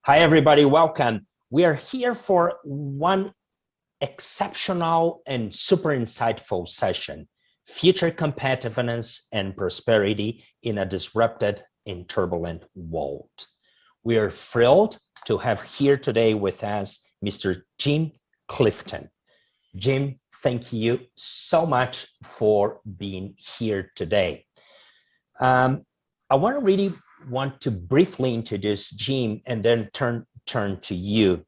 Hi, everybody. Welcome. We are here for one exceptional and super insightful session, Future Competitiveness and Prosperity in a Disrupted and Turbulent World. We are thrilled to have here today with us Mr. Jim Clifton. Jim, thank you so much for being here today. I want to briefly introduce Jim and then turn to you.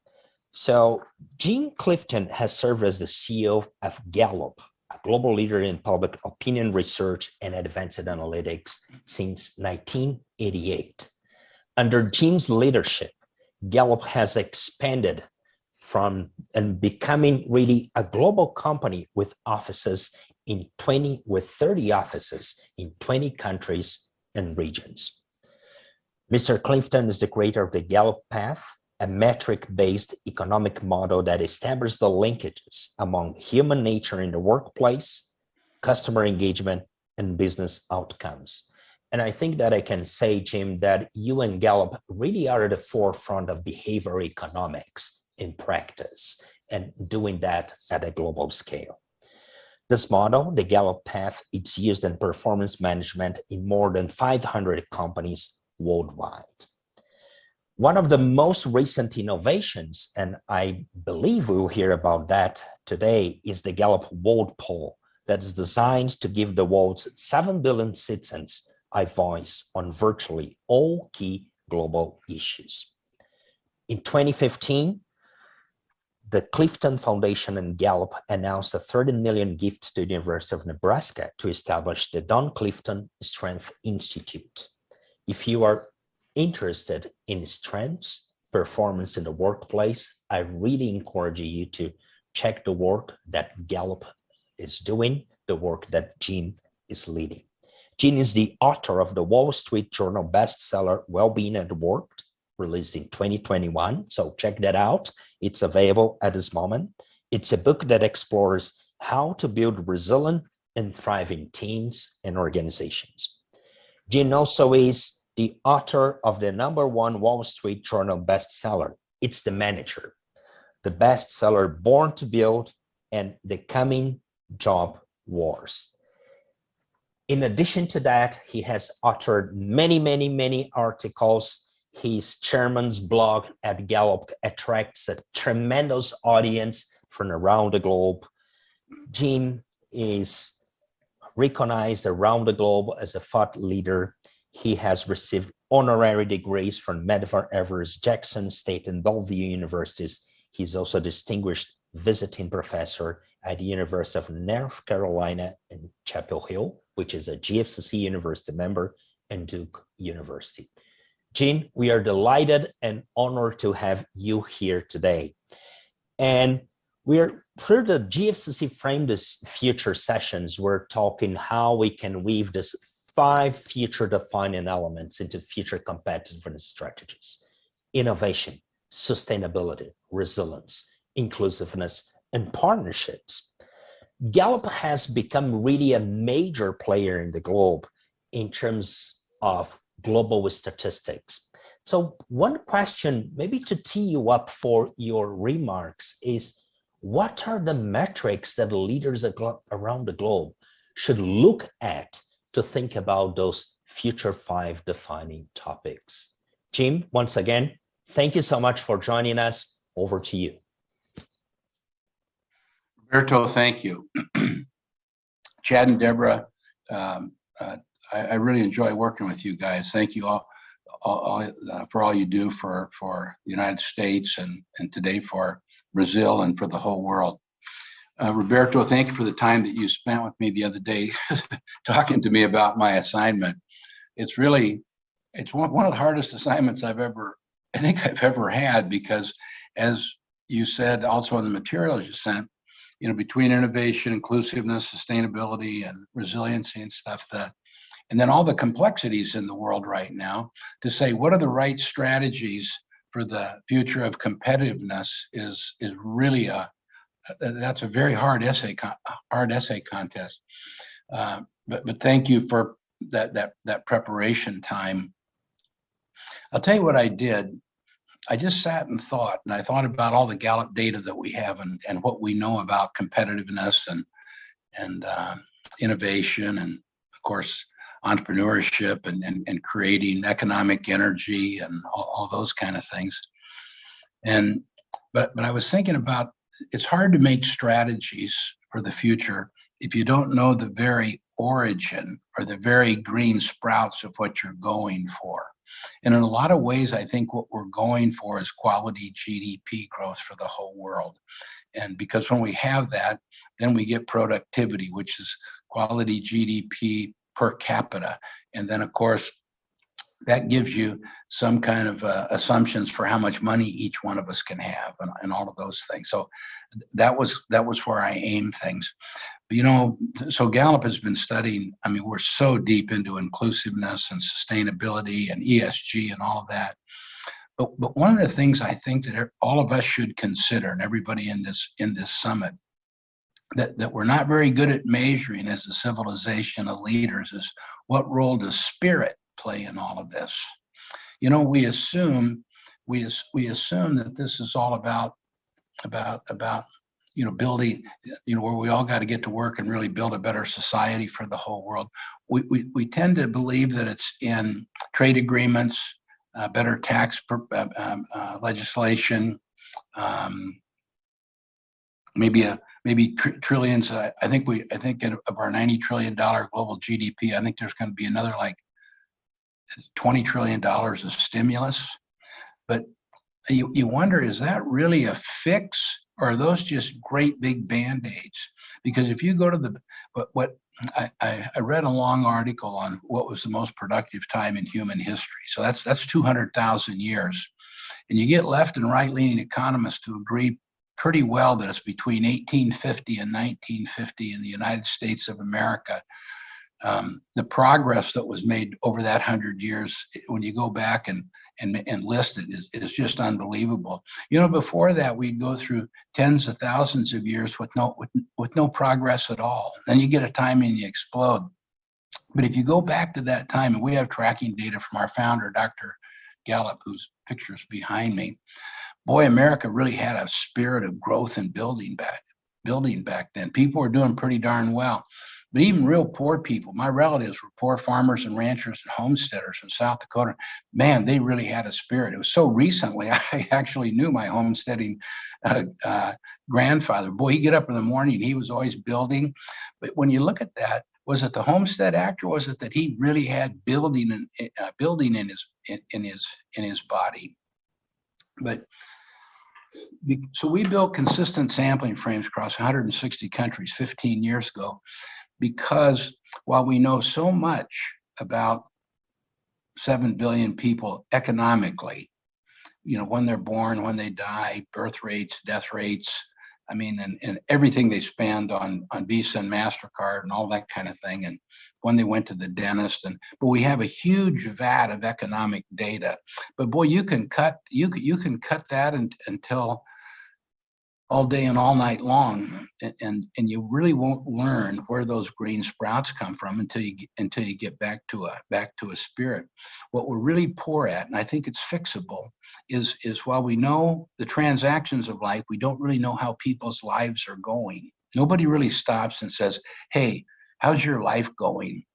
So Jim Clifton has served as the CEO of Gallup, a global leader in public opinion research and advanced analytics since 1988. Under Jim's leadership, Gallup has expanded from and becoming really a global company with 30 offices in 20 countries and regions. Mr. Clifton is the creator of the Gallup Path, a metric-based economic model that establishes the linkages among human nature in the workplace, customer engagement, and business outcomes. And I think that I can say, Jim, that you and Gallup really are at the forefront of behavioral economics in practice and doing that at a global scale. This model, the Gallup Path, it's used in performance management in more than 500 companies worldwide. One of the most recent innovations, and I believe we'll hear about that today, is the Gallup World Poll that is designed to give the world's 7 billion citizens a voice on virtually all key global issues. In 2015, the Clifton Foundation and Gallup announced a $30 million gift to the University of Nebraska to establish the Don Clifton Strength Institute. If you are interested in strengths, performance in the workplace, I really encourage you to check the work that Gallup is doing, the work that Jim is leading. Jim is the author of the Wall Street Journal bestseller, Well-Being at Work, released in 2021. So check that out. It's available at this moment. It's a book that explores how to build resilient and thriving teams and organizations. Jim also is the author of the #1 Wall Street Journal bestseller, It's the Manager, the bestseller Born to Build and The Coming Job Wars. In addition to that, he has authored many articles. His chairman's blog at Gallup attracts a tremendous audience from around the globe. Jim is recognized around the globe as a thought leader. He has received honorary degrees from Medford, Everest, Jackson State, and Bellevue universities. He's also a distinguished visiting professor at the University of North Carolina in Chapel Hill, which is a GFCC University member, and Duke University. Jim, we are delighted and honored to have you here today. And we're, through the GFCC Frame This Future sessions, we're talking how we can weave this 5 future defining elements into future competitiveness strategies: innovation, sustainability, resilience, inclusiveness, and partnerships. Gallup has become really a major player in the globe in terms of global statistics. So one question, maybe to tee you up for your remarks, is what are the metrics that leaders around the globe should look at to think about those future 5 defining topics? Jim, once again, thank you so much for joining us. Over to you. Roberto, thank you. Chad and Deborah, I really enjoy working with you guys. Thank you all for all you do for the United States and today for Brazil and for the whole world. Roberto, thank you for the time that you spent with me the other day talking to me about my assignment. It's one of the hardest assignments I think I've ever had, because as you said also in the materials you sent, between innovation, inclusiveness, sustainability, and resiliency and stuff, and then all the complexities in the world right now, to say what are the right strategies for the future of competitiveness is really that's a very hard essay contest. But thank you for that preparation time. I'll tell you what I did. I just sat and thought, and I thought about all the Gallup data that we have and what we know about competitiveness and innovation, and of course entrepreneurship and creating economic energy and all those kind of things. And but I was thinking about, it's hard to make strategies for the future if you don't know the very origin or the very green sprouts of what you're going for. And in a lot of ways, I think what we're going for is quality GDP growth for the whole world. And because when we have that, then we get productivity, which is quality GDP per capita. And then, of course, that gives you some kind of assumptions for how much money each one of us can have, and all of those things. So that was where I aim things. But, so Gallup has been studying, I mean, we're so deep into inclusiveness and sustainability and ESG and all of that. But one of the things I think that all of us should consider, and everybody in this summit, that we're not very good at measuring as a civilization of leaders, is what role does spirit play in all of this? We assume that this is all about building, where we all got to get to work and really build a better society for the whole world. We tend to believe that it's in trade agreements, better tax legislation, maybe trillions. I think of our $90 trillion global GDP, I think there's going to be another like $20 trillion of stimulus. But you wonder, is that really a fix, or are those just great big band-aids? Because if you go to I read a long article on what was the most productive time in human history. So that's 200,000 years. And you get left and right-leaning economists to agree pretty well that it's between 1850 and 1950 in the United States of America. The progress that was made over that 100 years, when you go back and list it, is just unbelievable. Before that, we'd go through tens of thousands of years with no progress at all. Then you get a time and you explode. But if you go back to that time, and we have tracking data from our founder, Dr. Gallup, whose picture's behind me, boy, America really had a spirit of growth and building back then. People were doing pretty darn well. But even real poor people, my relatives were poor farmers and ranchers and homesteaders from South Dakota. Man, they really had a spirit. It was so recently, I actually knew my homesteading grandfather. Boy, he'd get up in the morning and he was always building. But when you look at that, was it the Homestead Act, or was it that he really had building in his body? But so we built consistent sampling frames across 160 countries 15 years ago, because while we know so much about 7 billion people economically, when they're born, when they die, birth rates, death rates, I mean, and everything they spend on Visa and MasterCard and all that kind of thing, and when they went to the dentist, but we have a huge vat of economic data. But boy, you can cut that until all day and all night long, and you really won't learn where those green sprouts come from until you get back to a spirit. What we're really poor at, and I think it's fixable, is while we know the transactions of life, we don't really know how people's lives are going. Nobody really stops and says, "Hey, how's your life going?"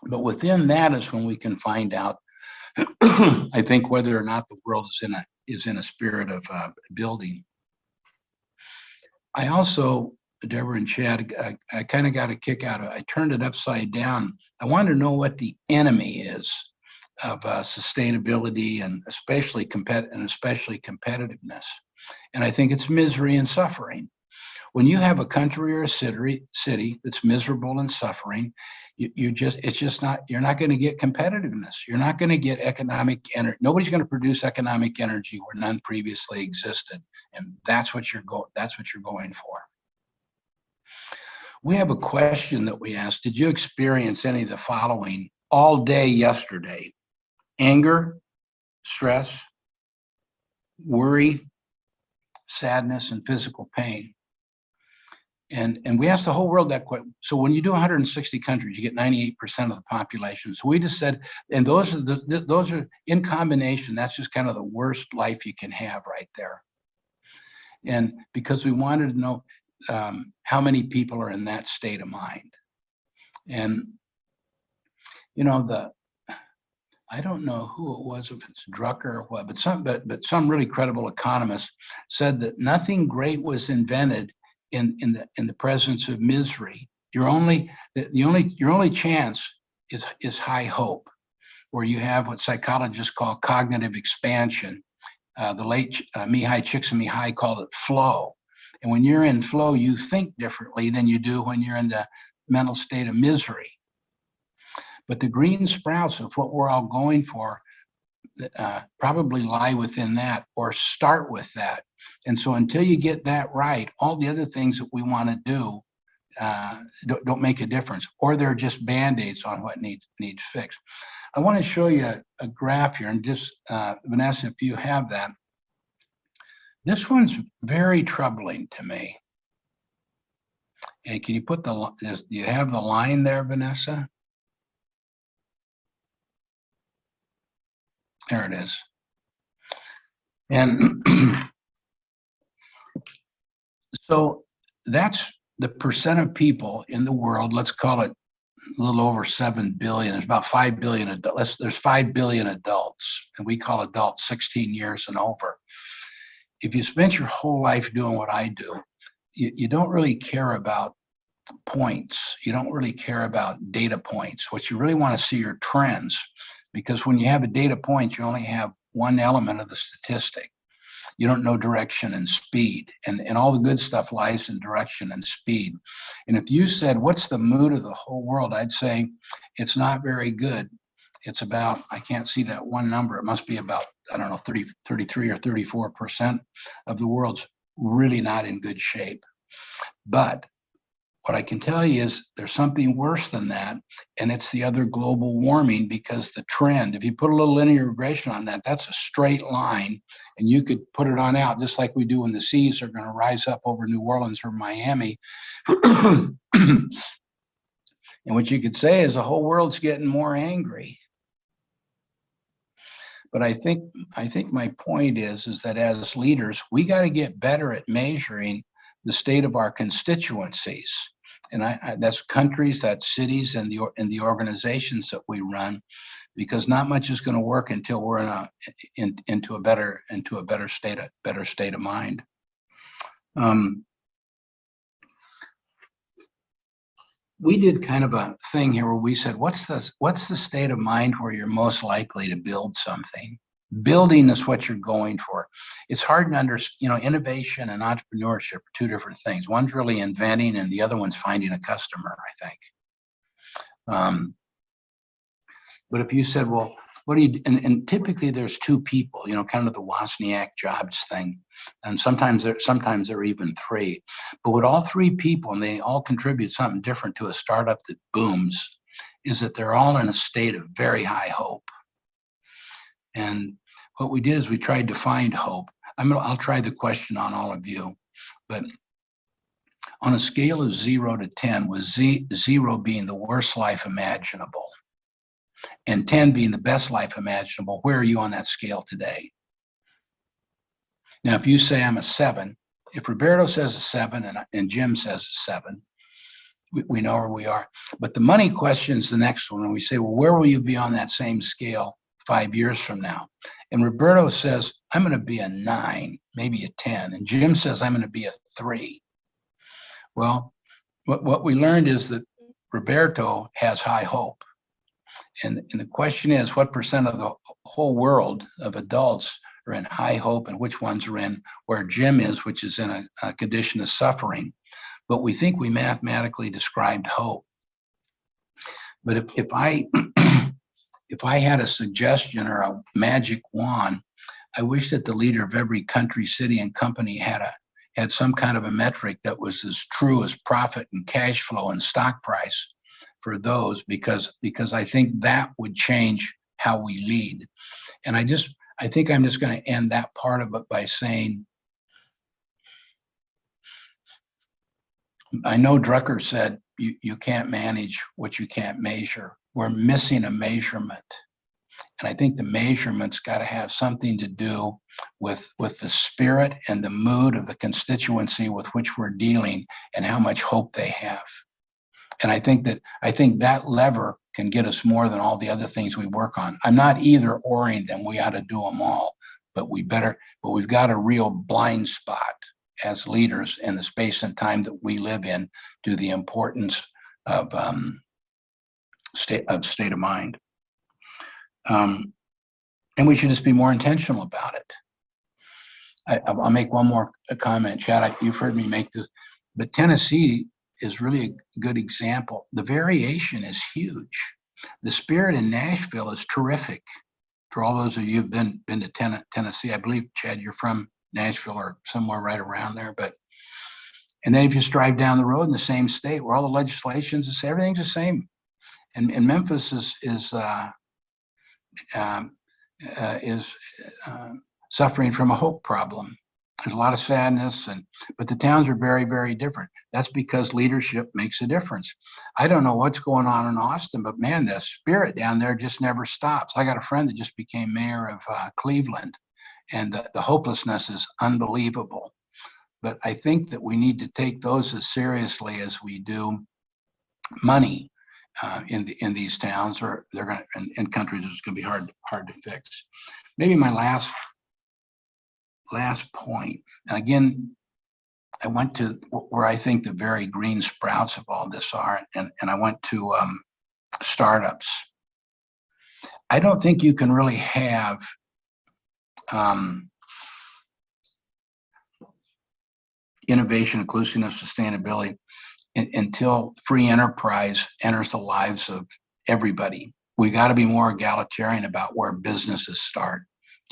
But within that is when we can find out, I think, whether or not the world is in a spirit of building. I also, Deborah and Chad, I kind of got a kick out of it. I turned it upside down. I wanted to know what the enemy is of sustainability and especially competitiveness. And I think it's misery and suffering. When you have a country or a city that's miserable and suffering, you're not going to get competitiveness. You're not going to get economic energy. Nobody's going to produce economic energy where none previously existed, and that's what you're going for. We have a question that we asked: did you experience any of the following all day yesterday? Anger, stress, worry, sadness, and physical pain. And we asked the whole world that question. So when you do 160 countries, you get 98% of the population. So we just said, and those are in combination, that's just kind of the worst life you can have right there. And because we wanted to know how many people are in that state of mind. And, you know, I don't know who it was, if it's Drucker or what, but some really credible economist said that nothing great was invented in the presence of misery. Your only chance is high hope, where you have what psychologists call cognitive expansion. The late Mihai Csikszentmihalyi called it flow. And when you're in flow, you think differently than you do when you're in the mental state of misery. But the green sprouts of what we're all going for probably lie within that, or start with that. And so until you get that right, all the other things that we want to do don't make a difference, or they're just band-aids on what needs fixed. I want to show you a graph here, and just Vanessa, if you have that. This one's very troubling to me. And can you put do you have the line there, Vanessa? There it is. And so that's the percent of people in the world, let's call it a little over 7 billion. There's about 5 billion adults. There's 5 billion adults, and we call adults 16 years and over. If you spent your whole life doing what I do, you don't really care about points. You don't really care about data points. What you really want to see are trends, because when you have a data point, you only have one element of the statistic. You don't know direction and speed, and all the good stuff lies in direction and speed. And if you said, what's the mood of the whole world? I'd say it's not very good. It's about, I can't see that one number. It must be about, I don't know, 33 or 34% of the world's really not in good shape. But what I can tell you is there's something worse than that, and it's the other global warming, because the trend, if you put a little linear regression on that, that's a straight line, and you could put it on out, just like we do when the seas are going to rise up over New Orleans or Miami. And what you could say is the whole world's getting more angry. But I think my point is that as leaders, we got to get better at measuring the state of our constituencies. And that's countries, that's cities, and the organizations that we run, because not much is going to work until we're into a better state of mind. We did kind of a thing here where we said, what's the state of mind where you're most likely to build something? Building is what you're going for. It's hard to understand, innovation and entrepreneurship are two different things. One's really inventing, and the other one's finding a customer, I think. But if you said, well, what do you, and typically there's two people, kind of the Wozniak Jobs thing. And sometimes there are even three. But with all three people, and they all contribute something different to a startup that booms, is that they're all in a state of very high hope. And what we did is we tried to find hope. I'll try the question on all of you, but on a scale of 0 to 10, with 0 being the worst life imaginable and 10 being the best life imaginable, where are you on that scale today? Now, if you say I'm a 7, if Roberto says a 7 and Jim says a 7, we know where we are. But the money question is the next one. And we say, well, where will you be on that same scale 5 years from now? And Roberto says, I'm going to be a 9, maybe a 10. And Jim says, I'm going to be a 3. Well, what we learned is that Roberto has high hope. And the question is, what percent of the whole world of adults are in high hope, and which ones are in where Jim is, which is in a condition of suffering? But we think we mathematically described hope. But if I had a suggestion or a magic wand, I wish that the leader of every country, city, and company had some kind of a metric that was as true as profit and cash flow and stock price for those, because I think that would change how we lead. And I think I'm just going to end that part of it by saying, I know Drucker said, you can't manage what you can't measure. We're missing a measurement. And I think the measurement's got to have something to do with the spirit and the mood of the constituency with which we're dealing and how much hope they have. And I think that lever can get us more than all the other things we work on. I'm not either oring them. We ought to do them all, but we've got a real blind spot as leaders in the space and time that we live in to the importance of state of mind. And we should just be more intentional about it. I'll make one more comment, Chad. You've heard me make this, but Tennessee is really a good example. The variation is huge. The spirit in Nashville is terrific. For all those of you who've been to Tennessee, I believe, Chad, you're from Nashville or somewhere right around there. And then if you drive down the road in the same state where all the legislation's, everything's the same. And Memphis is suffering from a hope problem. There's a lot of sadness, but the towns are very, very different. That's because leadership makes a difference. I don't know what's going on in Austin, but man, the spirit down there just never stops. I got a friend that just became mayor of Cleveland, and the hopelessness is unbelievable. But I think that we need to take those as seriously as we do money in these towns, or they're going to, in countries, it's going to be hard to fix. Maybe my last point, and again, I went to where I think the very green sprouts of all this are, and I went to startups. I don't think you can really have innovation, inclusiveness, sustainability until free enterprise enters the lives of everybody. We got to be more egalitarian about where businesses start,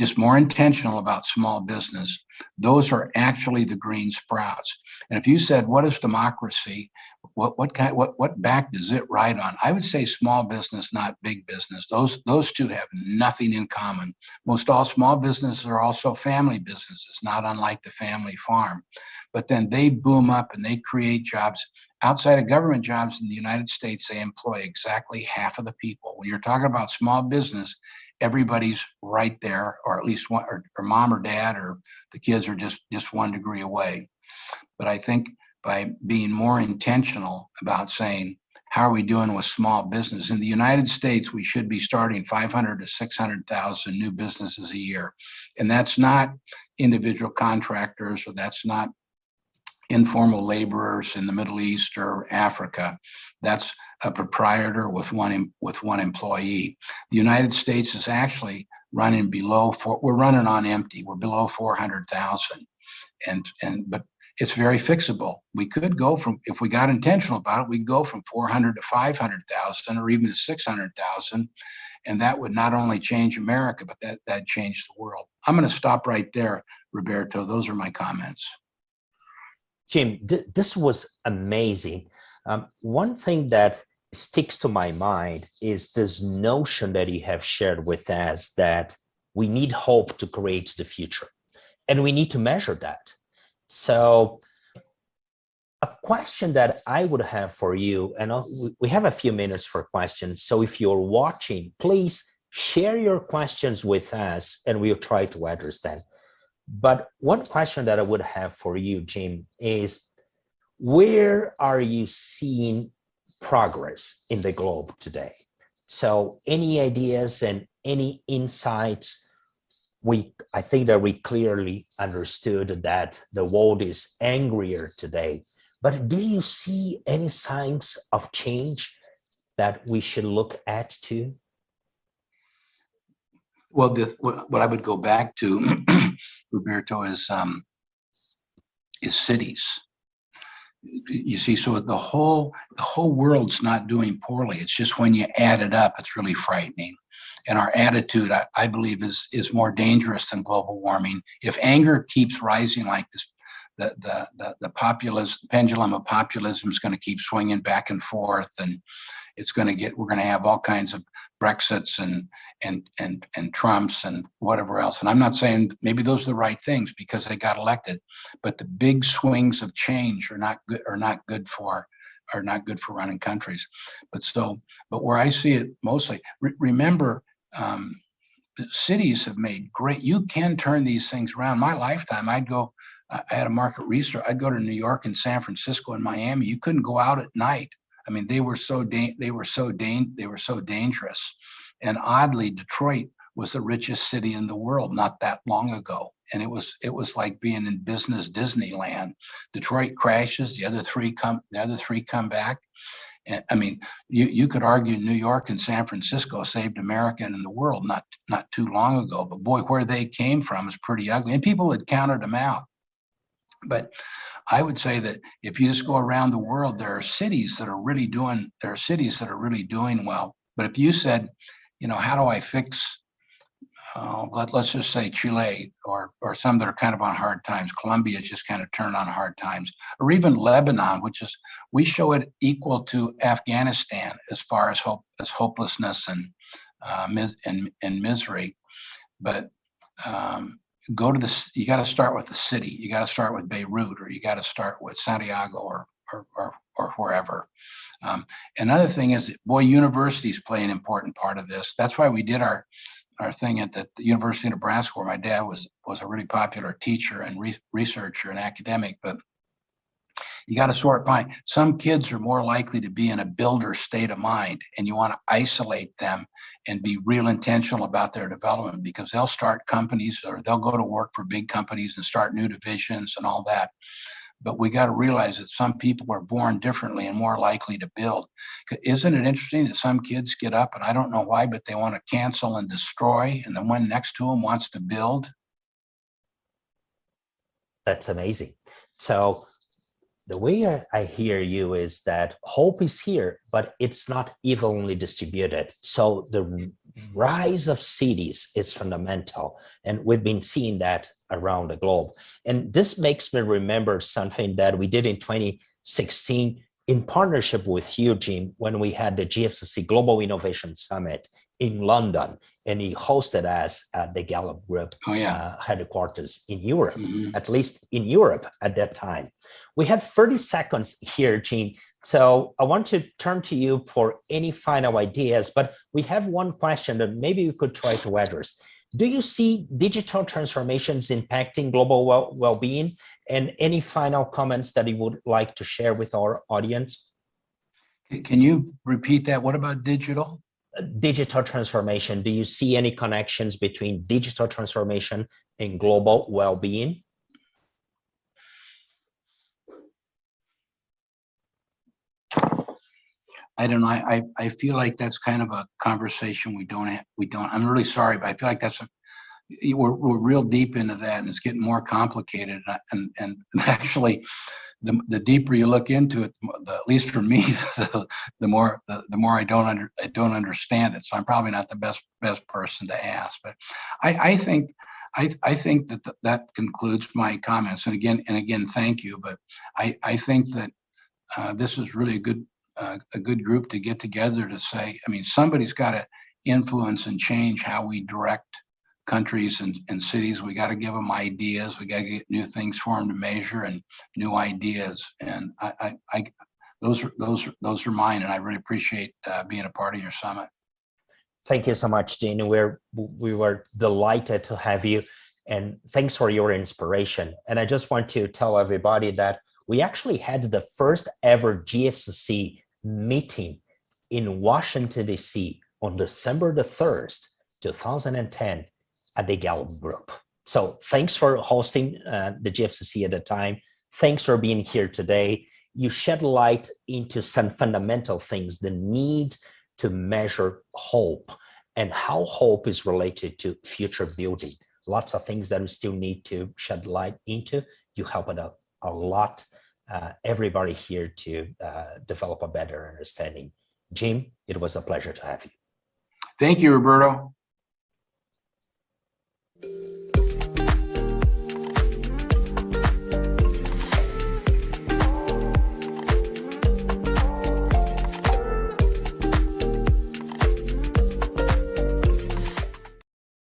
just more intentional about small business. Those are actually the green sprouts. And if you said, what is democracy? What back does it ride on? I would say small business, not big business. Those two have nothing in common. Most all small businesses are also family businesses, not unlike the family farm. But then they boom up and they create jobs. Outside of government jobs in the United States, they employ exactly half of the people. When you're talking about small business, everybody's right there, or at least one, or mom or dad, or the kids are just 1 degree away. But I think by being more intentional about saying, how are we doing with small business? In the United States, we should be starting 500 to 600,000 new businesses a year. And that's not individual contractors, or that's not informal laborers in the Middle East or Africa. That's a proprietor with one employee. The United States is actually running we're running on empty. We're below 400,000. But it's very fixable. We could go from, if we got intentional about it, we could go from 400 to 500,000 or even to 600,000. And that would not only change America, but that changed the world. I'm going to stop right there, Roberto. Those are my comments. Jim, this was amazing. One thing that sticks to my mind is this notion that you have shared with us that we need hope to create the future, and we need to measure that. So a question that I would have for you, and we have a few minutes for questions. So if you're watching, please share your questions with us and we'll try to address them. But one question that I would have for you, Jim, is where are you seeing progress in the globe today? So any ideas and any insights? I think that we clearly understood that the world is angrier today, but do you see any signs of change that we should look at too? Well, what I would go back to, Roberto, is cities. You see, so the whole world's not doing poorly. It's just when you add it up, it's really frightening. And our attitude, I believe, is more dangerous than global warming. If anger keeps rising like this, the pendulum of populism is going to keep swinging back and forth, we're going to have all kinds of Brexits and Trumps and whatever else. And I'm not saying maybe those are the right things because they got elected, but the big swings of change are not good for running countries. But where I see it mostly, remember, cities have made great, you can turn these things around. My lifetime, I had a market research, I'd go to New York and San Francisco and Miami. You couldn't go out at night. I mean, they were so dangerous. And oddly, Detroit was the richest city in the world not that long ago. And it was like being in business Disneyland. Detroit crashes, the other three come back. And, I mean, you could argue New York and San Francisco saved America and the world not too long ago. But boy, where they came from is pretty ugly. And people had counted them out. But I would say that if you just go around the world, there are cities that are really doing well. But if you said, how do I fix, let's just say Chile or some that are kind of on hard times, Colombia just kind of turned on hard times, or even Lebanon, we show it equal to Afghanistan as far as hopelessness and misery. But you got to start with the city. You got to start with Beirut, or you got to start with Santiago or wherever. Another thing is that, boy, universities play an important part of this. That's why we did our thing at the University of Nebraska, where my dad was a really popular teacher and researcher and academic. But you got to find some kids are more likely to be in a builder state of mind, and you want to isolate them and be real intentional about their development, because they'll start companies or they'll go to work for big companies and start new divisions and all that. But we got to realize that some people are born differently and more likely to build. Isn't it interesting that some kids get up, and I don't know why, but they want to cancel and destroy, and the one next to them wants to build? That's amazing. So the way I hear you is that hope is here, but it's not evenly distributed. So the rise of cities is fundamental. And we've been seeing that around the globe. And this makes me remember something that we did in 2016 in partnership with you, Jim, when we had the GFCC Global Innovation Summit in London, and he hosted us at the Gallup Group headquarters in Europe, at least in Europe at that time. We have 30 seconds here, Jim. So I want to turn to you for any final ideas, but we have one question that maybe you could try to address. Do you see digital transformations impacting global well-being? And any final comments that you would like to share with our audience? Can you repeat that? What about digital? Digital transformation. Do you see any connections between digital transformation and global well-being? I don't know. I feel like that's kind of a conversation we don't. I'm really sorry, but I feel like we're real deep into that, and it's getting more complicated. And actually, the deeper you look into it, at least for me, the more I don't understand it. So I'm probably not the best person to ask. But I think that concludes my comments. And again, thank you. But I think that this is really a good group to get together to say, I mean, somebody's got to influence and change how we direct countries and cities. We got to give them ideas. We got to get new things for them to measure and new ideas. And those are mine. And I really appreciate being a part of your summit. Thank you so much, Gene. We were delighted to have you, and thanks for your inspiration. And I just want to tell everybody that we actually had the first ever GFCC meeting in Washington, D.C. on December the 3rd, 2010 at the Gallup Group. So thanks for hosting the GFCC at the time. Thanks for being here today. You shed light into some fundamental things, the need to measure hope and how hope is related to future building. Lots of things that we still need to shed light into. You helped a lot, everybody here to develop a better understanding. Jim, it was a pleasure to have you. Thank you, Roberto.